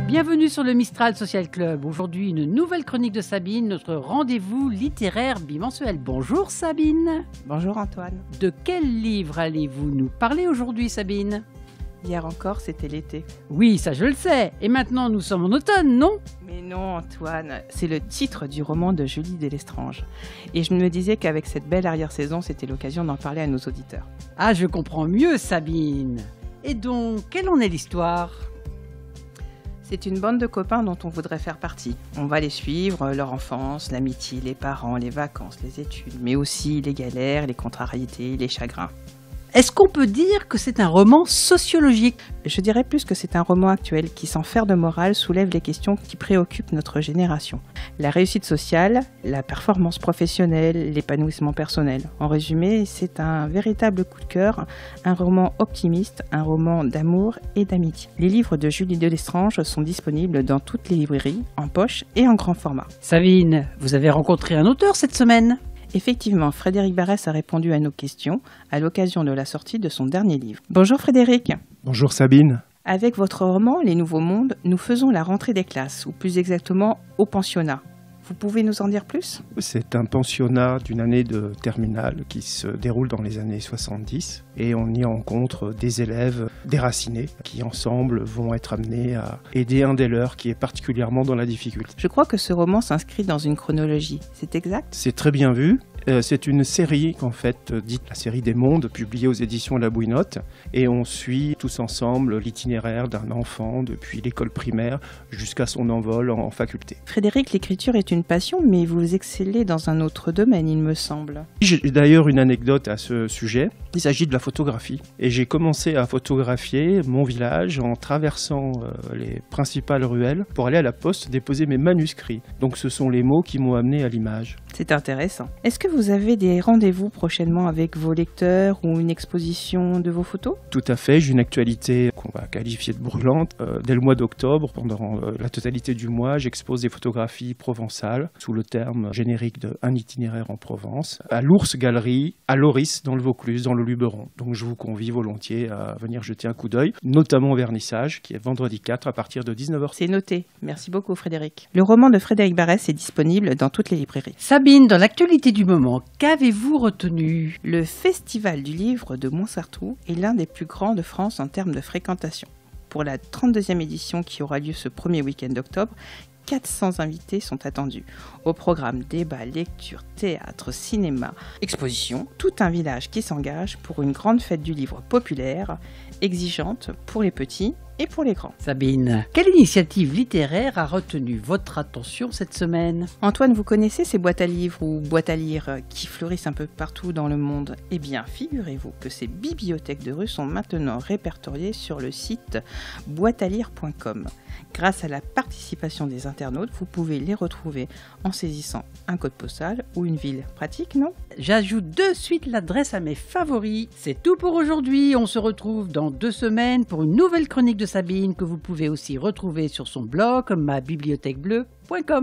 Bienvenue sur le Mistral Social Club. Aujourd'hui, une nouvelle chronique de Sabine, notre rendez-vous littéraire bimensuel. Bonjour Sabine. Bonjour Antoine. De quel livre allez-vous nous parler aujourd'hui, Sabine? Hier encore, c'était l'été. Oui, ça je le sais. Et maintenant, nous sommes en automne, non? Mais non Antoine, c'est le titre du roman de Julie Delestrange. Et je me disais qu'avec cette belle arrière-saison, c'était l'occasion d'en parler à nos auditeurs. Ah, je comprends mieux, Sabine. Et donc, quelle en est l'histoire? C'est une bande de copains dont on voudrait faire partie. On va les suivre, leur enfance, l'amitié, les parents, les vacances, les études, mais aussi les galères, les contrariétés, les chagrins. Est-ce qu'on peut dire que c'est un roman sociologique? Je dirais plus que c'est un roman actuel qui, sans faire de morale, soulève les questions qui préoccupent notre génération. La réussite sociale, la performance professionnelle, l'épanouissement personnel. En résumé, c'est un véritable coup de cœur, un roman optimiste, un roman d'amour et d'amitié. Les livres de Julie Delestrange sont disponibles dans toutes les librairies, en poche et en grand format. Sabine, vous avez rencontré un auteur cette semaine? Effectivement, Frédéric Barès a répondu à nos questions à l'occasion de la sortie de son dernier livre. Bonjour Frédéric. Bonjour Sabine. Avec votre roman Les Nouveaux Mondes, nous faisons la rentrée des classes, ou plus exactement au pensionnat. Vous pouvez nous en dire plus ? C'est un pensionnat d'une année de terminale qui se déroule dans les années 70 et on y rencontre des élèves déracinés qui ensemble vont être amenés à aider un des leurs qui est particulièrement dans la difficulté. Je crois que ce roman s'inscrit dans une chronologie, c'est exact ? C'est très bien vu. C'est une série, en fait, dite la série des mondes, publiée aux éditions La Bouinotte. Et on suit tous ensemble l'itinéraire d'un enfant depuis l'école primaire jusqu'à son envol en faculté. Frédéric, l'écriture est une passion, mais vous excellez dans un autre domaine, il me semble. J'ai d'ailleurs une anecdote à ce sujet. Il s'agit de la photographie. Et j'ai commencé à photographier mon village en traversant les principales ruelles pour aller à la poste déposer mes manuscrits. Donc ce sont les mots qui m'ont amené à l'image. C'est intéressant. Est-ce que vous avez des rendez-vous prochainement avec vos lecteurs ou une exposition de vos photos ? Tout à fait, j'ai une actualité qu'on va qualifier de brûlante. Dès le mois d'octobre, pendant la totalité du mois, j'expose des photographies provençales sous le terme générique de Un itinéraire en Provence, à l'Ours Galerie, à Loris, dans le Vaucluse, dans le Luberon. Donc je vous convie volontiers à venir jeter un coup d'œil, notamment au vernissage, qui est vendredi 4 à partir de 19h. C'est noté. Merci beaucoup Frédéric. Le roman de Frédéric Barès est disponible dans toutes les librairies. Sabine, dans l'actualité du moment, qu'avez-vous retenu? Le Festival du livre de Montsartou est l'un des plus grands de France en termes de fréquentation. Pour la 32e édition qui aura lieu ce premier week-end d'octobre, 400 invités sont attendus. Au programme débat, lecture, théâtre, cinéma, exposition, tout un village qui s'engage pour une grande fête du livre populaire, exigeante pour les petits et pour les grands. Sabine, quelle initiative littéraire a retenu votre attention cette semaine? Antoine, vous connaissez ces boîtes à livres ou boîtes à lire qui fleurissent un peu partout dans le monde? Eh bien, figurez-vous que ces bibliothèques de rue sont maintenant répertoriées sur le site boîtealire.com. Grâce à la participation des internautes, vous pouvez les retrouver en saisissant un code postal ou une ville. Pratique, non? J'ajoute de suite l'adresse à mes favoris. C'est tout pour aujourd'hui. On se retrouve dans 2 semaines pour une nouvelle chronique de Sabine que vous pouvez aussi retrouver sur son blog mabibliothèquebleu.com.